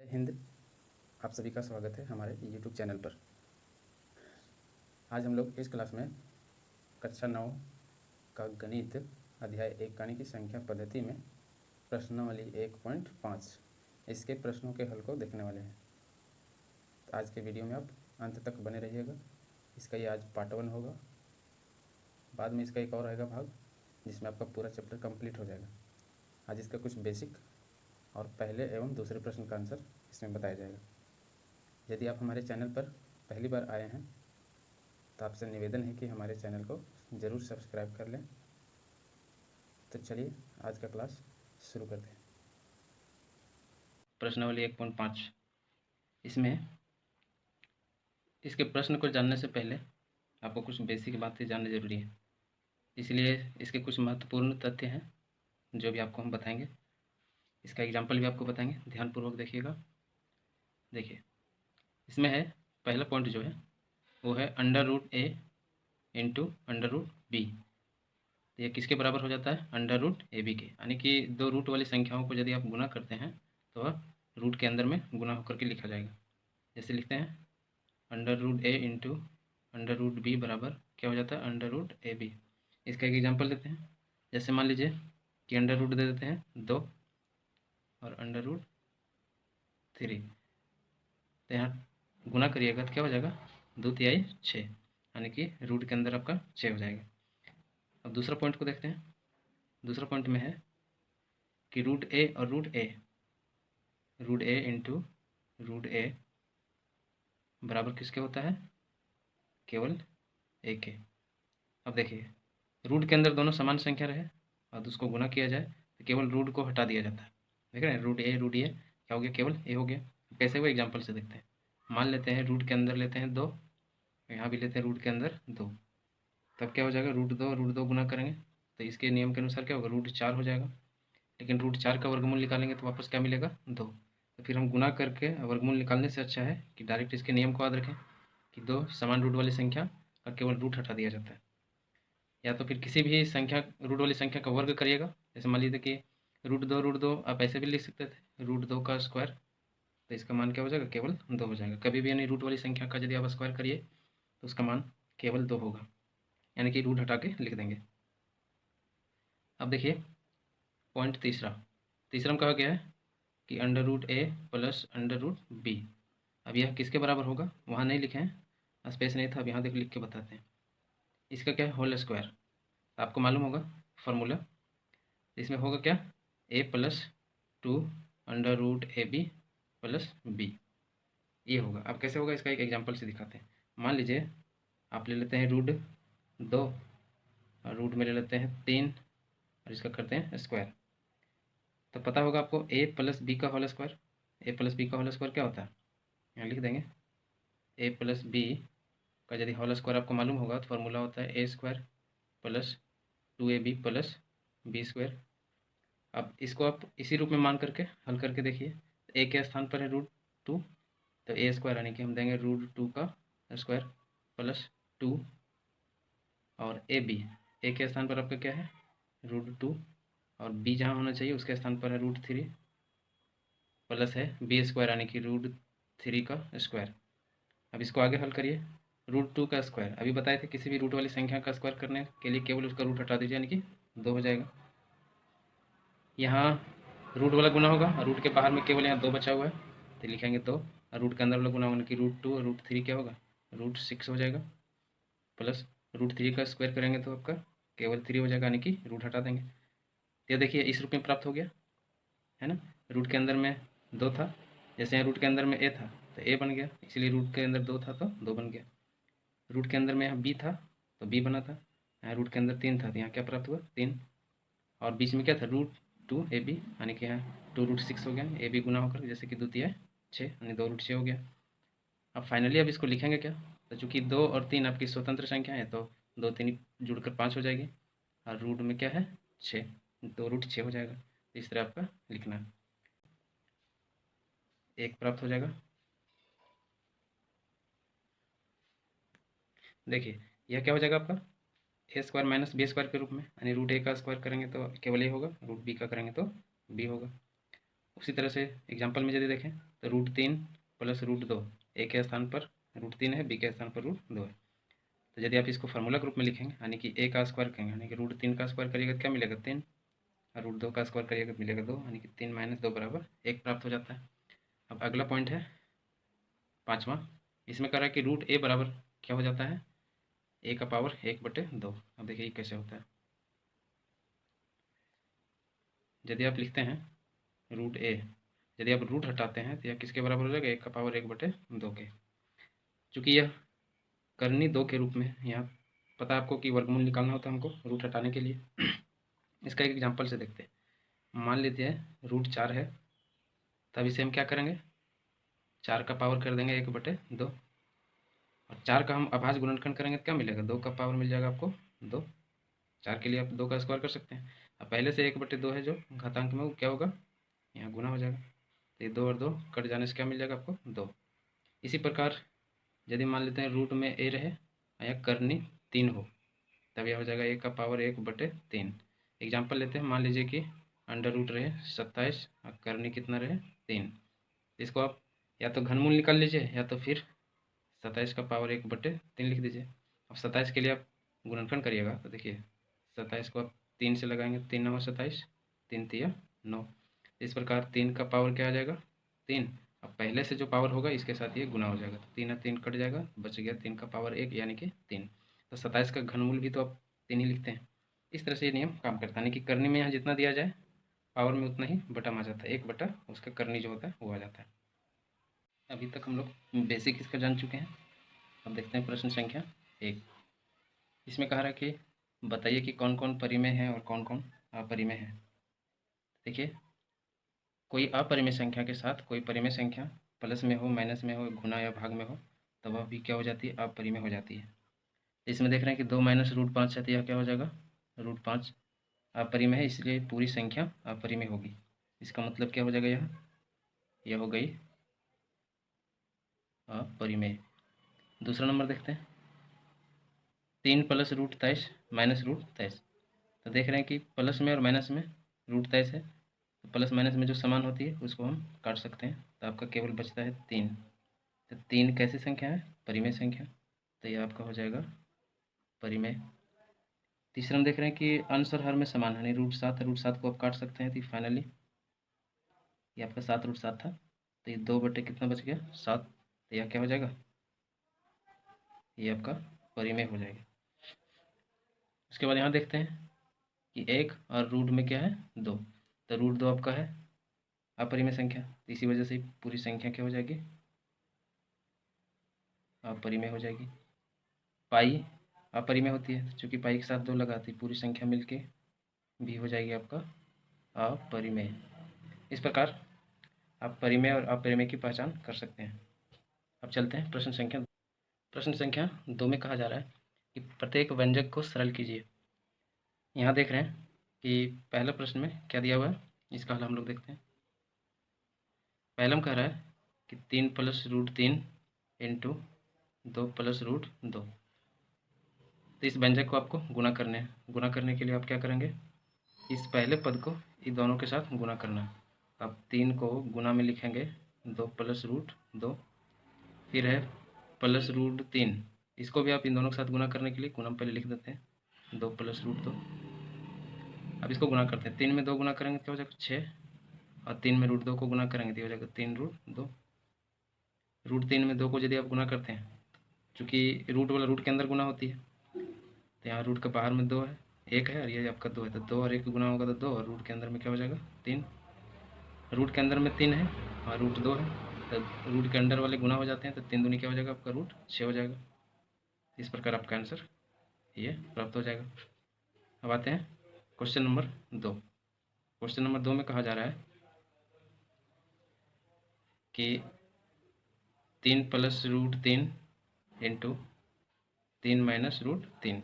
हिंद। आप सभी का स्वागत है हमारे YouTube चैनल पर। आज हम लोग इस क्लास में कक्षा 9 का गणित अध्याय 1 यानी कि संख्या पद्धति में प्रश्नावली 1.5 इसके प्रश्नों के हल को देखने वाले हैं। तो आज के वीडियो में आप अंत तक बने रहिएगा। इसका ये आज पार्ट 1 होगा। बाद में इसका एक और आएगा भाग जिसमें आपका पूरा चैप्टर कंप्लीट हो जाएगा। आज इसका कुछ बेसिक और पहले एवं दूसरे प्रश्न का आंसर इसमें बताया जाएगा। यदि आप हमारे चैनल पर पहली बार आए हैं तो आपसे निवेदन है कि हमारे चैनल को ज़रूर सब्सक्राइब कर लें। तो चलिए आज का क्लास शुरू करते हैं। प्रश्नावली 1.5 इसमें इसके प्रश्न को जानने से पहले आपको कुछ बेसिक बातें जाननी ज़रूरी है, इसलिए इसके कुछ महत्वपूर्ण तथ्य हैं जो भी आपको हम बताएंगे। इसका एग्जाम्पल भी आपको बताएंगे, ध्यानपूर्वक देखिएगा। देखिए इसमें है पहला पॉइंट जो है वो है √a इंटू √b। ये किसके बराबर हो जाता है? √ab के, यानी कि दो रूट वाली संख्याओं को यदि आप गुना करते हैं तो वह रूट के अंदर में गुना होकर के लिखा जाएगा। जैसे लिखते हैं √a इंटू √b बराबर क्या हो जाता है? √ab। इसका एक एग्जांपल देते हैं। जैसे मान लीजिए कि अंडर रूट दे देते हैं 2 और √3, तो यहाँ गुना करिएगा तो क्या हो जाएगा? 2 तिहाई 6, यानी कि रूट के अंदर आपका 6 हो जाएगा। अब दूसरा पॉइंट को देखते हैं। दूसरा पॉइंट में है कि √a और √a इंटू √a बराबर किसके होता है? केवल a के। अब देखिए रूट के अंदर दोनों समान संख्या रहे और उसको गुना किया जाए तो केवल रूट को हटा दिया जाता है। देख रहे हैं √a क्या हो गया? केवल a हो गया। कैसे हुआ? एग्जाम्पल से देखते हैं। मान लेते हैं रूट के अंदर लेते हैं 2, यहाँ भी लेते हैं रूट के अंदर 2, तब क्या हो जाएगा? √2 गुना करेंगे तो इसके नियम के अनुसार क्या होगा? √4 हो जाएगा। लेकिन √4 का वर्गमूल निकालेंगे तो वापस क्या मिलेगा? 2। तो फिर हम गुना करके वर्गमूल निकालने से अच्छा है कि डायरेक्ट इसके नियम को याद रखें कि दो समान रूट वाली संख्या का केवल रूट हटा दिया जाता है। या तो फिर किसी भी संख्या रूट वाली संख्या का वर्ग करिएगा। जैसे मान लीजिए कि √2 आप ऐसे भी लिख सकते थे √2 का स्क्वायर, तो इसका मान क्या हो जाएगा? केवल 2 हो जाएगा। कभी भी यानी रूट वाली संख्या का यदि आप स्क्वायर करिए तो उसका मान केवल 2 होगा, यानी कि रूट हटा के लिख देंगे। अब देखिए पॉइंट तीसरा में कहा गया है कि √a प्लस √b। अब यह किसके बराबर होगा? वहाँ नहीं लिखे हैं, स्पेस नहीं था। अब यहाँ देख लिख के बताते हैं। इसका क्या है? Whole square. आपको मालूम होगा फॉर्मूला। इसमें होगा क्या? a plus 2 √ab plus b, ये होगा। अब कैसे होगा? इसका एक एग्जांपल से दिखाते हैं। मान लीजिए आप ले लेते हैं √2 और रूट में ले लेते हैं 3 और इसका करते हैं स्क्वायर। तो पता होगा आपको a प्लस बी का whole square. a plus B का होल स्क्वायर क्या होता है? यहाँ लिख देंगे a प्लस बी का यदि होल स्क्वायर आपको मालूम होगा तो फार्मूला होता है a² plus 2ab plus b²। अब इसको आप इसी रूप में मान करके हल करके देखिए। a के स्थान पर है √2, तो a² यानी कि हम देंगे √2 का स्क्वायर प्लस 2 और a के स्थान पर आपका क्या है? √2 और b जहाँ होना चाहिए उसके स्थान पर है √3 प्लस है b² यानी कि √3 का स्क्वायर। अब इसको आगे हल करिए। √2 का स्क्वायर अभी बताए थे, किसी भी रूट वाली संख्या का स्क्वायर करने के लिए केवल उसका रूट हटा दीजिए, यानी कि 2 हो जाएगा। यहाँ रूट वाला गुना होगा और रूट के बाहर में केवल यहाँ 2 बचा हुआ है तो लिखेंगे 2, और रूट के अंदर वाला गुना होगा कि √2 और √3 क्या होगा? √6 हो जाएगा। प्लस √3 का स्क्वायर करेंगे तो आपका केवल 3 हो जाएगा, यानी कि रूट हटा देंगे। तो ये देखिए इस रूप में प्राप्त हो गया है ना। रूट के अंदर में 2 था, जैसे यहाँ रूट के अंदर में a था तो a बन गया, इसलिए रूट के अंदर 2 था तो 2 बन गया। रूट के अंदर में यहाँ b था तो b बना था। यहाँ रूट के अंदर 3 था तो यहाँ क्या प्राप्त हुआ? 3। और बीच में क्या था? √2ab, यानी कि यहाँ 2√6 हो गया। ab गुना होकर जैसे कि 2 तिहाई 6, यानी 2√6 हो गया। अब फाइनली अब इसको लिखेंगे क्या? तो चूँकि 2 और 3 आपकी स्वतंत्र संख्या है तो 2 3 जुड़कर 5 हो जाएगी और रूट में क्या है? 6, 2√6 हो जाएगा। इस तरह आपका लिखना है, 1 प्राप्त हो जाएगा। देखिए यह क्या हो जाएगा आपका? a² माइनस b² के रूप में, यानी √a का स्क्वायर करेंगे तो केवल a होगा, √b का करेंगे तो b होगा। उसी तरह से एग्जाम्पल में यदि देखें तो √3 प्लस √2, ए के स्थान पर √3 है, बी के स्थान पर √2 है। तो यदि आप इसको फार्मूला ग्रुप में लिखेंगे यानी कि ए का स्क्वायर करेंगे यानी कि √3 का स्क्वायर करिएगा तो क्या मिलेगा 3, और √2 का स्क्वायर करिएगा तो मिलेगा 2, यानी कि 3 - 2 बराबर 1 प्राप्त हो जाता है। अब अगला पॉइंट है 5वां, इसमें कह रहा है कि √a बराबर क्या हो जाता है, a का पावर 1/2। अब देखिए ये कैसे होता है। यदि आप लिखते हैं √a, यदि आप रूट हटाते हैं तो यह किसके बराबर हो जाएगा, 1 का पावर 1/2 के। चूँकि यह करनी 2 के रूप में, यहाँ पता है आपको कि वर्गमूल निकालना होता है हमको रूट हटाने के लिए। इसका एक एग्जांपल से देखते हैं। मान लीजिए √4 है, तब इसे हम क्या करेंगे, 4 का पावर कर देंगे 1/2, और 4 का हम अभाज्य गुणनखंड करेंगे तो क्या मिलेगा, 2 का पावर मिल जाएगा आपको 2। 4 के लिए आप 2 का स्क्वायर कर सकते हैं। अब पहले से 1/2 है जो घातांक में, वो क्या होगा, यहाँ गुना हो जाएगा। तो ये 2 और 2 कट जाने से क्या मिल जाएगा आपको 2। इसी प्रकार यदि मान लेते हैं रूट में a रहे या करनी 3 हो, तब यह हो जाएगा 1 का पावर 1/3। एग्जाम्पल लेते हैं, मान लीजिए कि अंडर रूट रहे 27 और करनी कितना रहे 3। इसको आप या तो घनमूल निकाल लीजिए या तो फिर 27 का पावर 1/3 लिख दीजिए। अब 27 के लिए आप गुणनखंड करिएगा तो देखिए 27 को आप 3 से लगाएंगे, 3 9 27, 3 3 9। इस प्रकार 3 का पावर क्या आ जाएगा 3। अब पहले से जो पावर होगा इसके साथ ये गुना हो जाएगा, तो 3 और 3 कट जाएगा, बच गया 3 का पावर 1 यानी कि 3। तो 27 का घनमूल भी तो आप 3 ही लिखते हैं। इस तरह से ये नियम काम करता है, यानी कि करनी में यहाँ जितना दिया जाए पावर में उतना ही बटम आ जाता है, 1 बटा उसका करनी जो होता है वो आ जाता है। अभी तक हम लोग बेसिक इसका जान चुके हैं। अब देखते हैं प्रश्न संख्या 1। इसमें कहा रहा है कि बताइए कि कौन कौन परिमेय है और कौन कौन अपरिमेय है। देखिए कोई अपरिमेय संख्या के साथ कोई परिमेय संख्या प्लस में हो, माइनस में हो, गुना या भाग में हो, तो वह भी क्या हो जाती है, अपरिमेय हो जाती है। इसमें देख रहे हैं कि 2 - √5 है, तो यह क्या हो जाएगा √5 अपरिमेय है, इसलिए पूरी संख्या अपरिमेय होगी। इसका मतलब क्या हो जाएगा, यह हो गई अपरिमेय। दूसरा नंबर देखते हैं 3 + √23 - √23। तो देख रहे हैं कि प्लस में और माइनस में √23 है, तो प्लस माइनस में जो समान होती है उसको हम काट सकते हैं, तो आपका केवल बचता है 3। तो 3 कैसी संख्या है, परिमेय संख्या, तो ये आपका हो जाएगा परिमेय। तीसरा हम देख रहे हैं कि अंश और हर में समान है, √7 √7 को आप काट सकते हैं, तो फाइनली ये आपका 7 √7 था, तो ये 2 बटे कितना बच गया 7, तो यह क्या हो जाएगा, ये आपका परिमेय हो जाएगा। उसके बाद यहाँ देखते हैं कि 1 और रूट में क्या है 2, तो √2 आपका है अपरिमेय संख्या, तो इसी वजह से पूरी संख्या क्या हो जाएगी, अपरिमेय हो जाएगी। पाई अपरिमेय होती है, चूँकि पाई के साथ 2 लगाती पूरी संख्या मिलके भी हो जाएगी आपका अपरिमेय। इस प्रकार आप परिमेय और अपरिमेय की पहचान कर सकते हैं। अब चलते हैं प्रश्न संख्या 2 में कहा जा रहा है कि प्रत्येक व्यंजक को सरल कीजिए। यहाँ देख रहे हैं कि पहला प्रश्न में क्या दिया हुआ है, इसका हल हम लोग देखते हैं। पहला में कह रहा है कि 3 + √3 इंटू 2 + √2। तो इस व्यंजक को आपको गुणा करने हैं। गुणा करने के लिए आप क्या करेंगे, इस पहले पद को इन दोनों के साथ गुणा करना है। आप 3 को गुणा में लिखेंगे 2 + √2, फिर है प्लस √3, इसको भी आप इन दोनों के साथ गुणा करने के लिए गुणा पहले लिख देते हैं 2 + √2। अब इसको गुणा करते हैं, 3 में 2 गुणा करेंगे तो क्या हो जाएगा 6, और 3 में √2 को गुणा करेंगे तो हो जाएगा 3 √2। √3 में 2 को यदि आप गुणा करते हैं, चूँकि रूट वाला रूट के अंदर गुना होती है, तो यहाँ रूट के बाहर में 2 है, 1 है, और ये आपका 2 है, तो 2 और 1 गुना होगा तो 2, और रूट के अंदर में क्या हो जाएगा 3। रूट के अंदर में 3 है और रूट 2 है, तो रूट के अंदर वाले गुना हो जाते हैं, तो 3 दूनी क्या हो जाएगा आपका √6 हो जाएगा। इस प्रकार आपका आंसर ये प्राप्त हो जाएगा। अब आते हैं क्वेश्चन नंबर 2। क्वेश्चन नंबर 2 में कहा जा रहा है कि 3 + √3 इंटू 3 - √3,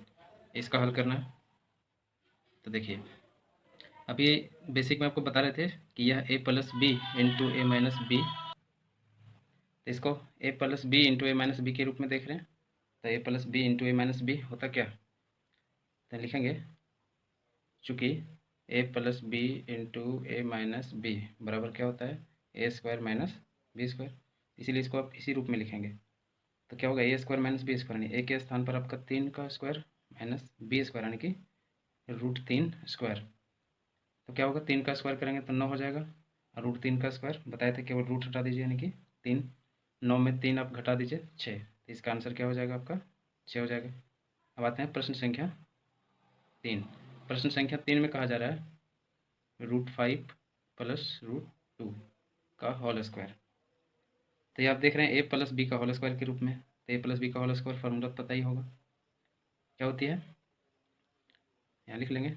इसका हल करना है। तो देखिए अभी बेसिक में आपको बता रहे थे कि यह a + b into a - b, तो इसको a + b into a - b के रूप में देख रहे हैं। तो a + b into a - b होता क्या, तो लिखेंगे चूँकि a + b into a - b बराबर क्या होता है a² - बी स्क्वायर, इसीलिए इसको आप इसी रूप में लिखेंगे। तो क्या होगा, ए स्क्वायर माइनस बी स्क्वायर, यानी ए के स्थान पर आपका 3 का स्क्वायर माइनस बी स्क्वायर यानी कि √3 स्क्वायर। तो क्या होगा, 3 का स्क्वायर करेंगे तो 9 हो जाएगा, और √3 का स्क्वायर बताए थे केवल रूट हटा दीजिए यानी कि 3, 9 में 3 आप घटा दीजिए 6, तो इसका आंसर क्या हो जाएगा आपका 6 हो जाएगा। अब आते हैं प्रश्न संख्या 3। प्रश्न संख्या 3 में कहा जा रहा है √5 प्लस √2 का होल स्क्वायर। तो ये आप देख रहे हैं ए प्लस बी का होल स्क्वायर के रूप में, तो ए प्लस बी का होल स्क्वायर फार्मूला पता ही होगा, क्या होती है, यहाँ लिख लेंगे।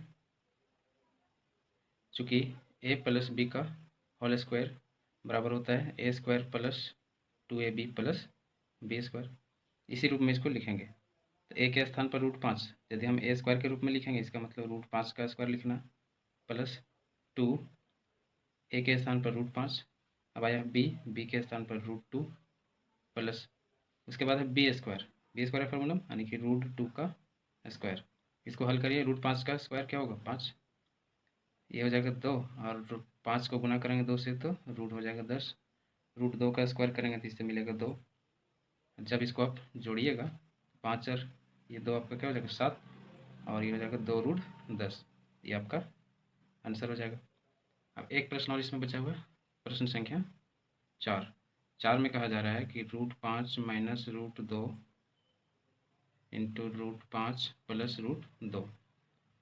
चूँकि ए प्लस बी का होल स्क्वायर बराबर होता है A square plus 2ab plus B square, इसी रूप में इसको लिखेंगे। तो ए के स्थान पर √5, यदि हम ए स्क्वायर के रूप में लिखेंगे इसका मतलब √5 का स्क्वायर लिखना, प्लस 2 ए के स्थान पर √5, अब आया बी के स्थान पर √2 प्लस, उसके बाद है बी स्क्वायर है फार्मूला यानी कि √2 का स्क्वायर। इसको हल करिए, √5 का स्क्वायर क्या होगा 5, ये हो जाएगा 2, और 5 को गुना करेंगे 2 से तो रूट हो जाएगा 10, √2 का स्क्वायर करेंगे तो इससे मिलेगा 2। जब इसको आप जोड़िएगा 5 और ये 2 आपका क्या हो जाएगा 7, और ये हो जाएगा 2√10, ये आपका आंसर हो जाएगा। अब एक प्रश्न और इसमें बचा हुआ है, प्रश्न संख्या 4 में कहा जा रहा है कि √5 माइनस √2 इंटू √5 प्लस √2।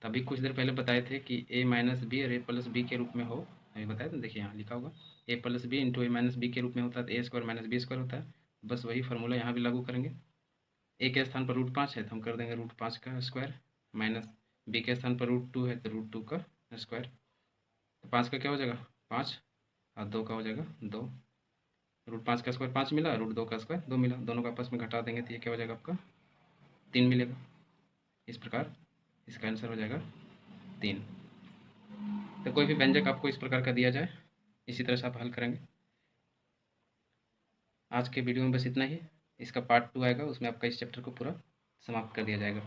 तभी कुछ देर पहले बताए थे कि a माइनस बी और a प्लस बी के रूप में हो, अभी बताया था, देखिए यहाँ लिखा होगा a plus B into A minus B के रूप में होता है, तो A square minus B square होता है। बस वही फार्मूला यहाँ भी लागू करेंगे। a के स्थान पर √5 है तो हम कर देंगे √5 का स्क्वायर, माइनस b के स्थान पर √2 है तो √2 का स्क्वायर, तो 5 का क्या हो जाएगा 5, और 2 का हो जाएगा 2, √5 का स्क्वायर 5 मिला, √2 का स्क्वायर 2 मिला, दोनों का आपस में घटा देंगे तो ये क्या हो जाएगा आपका 3 मिलेगा। इस प्रकार इसका आंसर हो जाएगा 3। तो कोई भी व्यंजक आपको इस प्रकार का दिया जाए, इसी तरह से आप हल करेंगे। आज के वीडियो में बस इतना ही, इसका पार्ट 2 आएगा, उसमें आपका इस चैप्टर को पूरा समाप्त कर दिया जाएगा।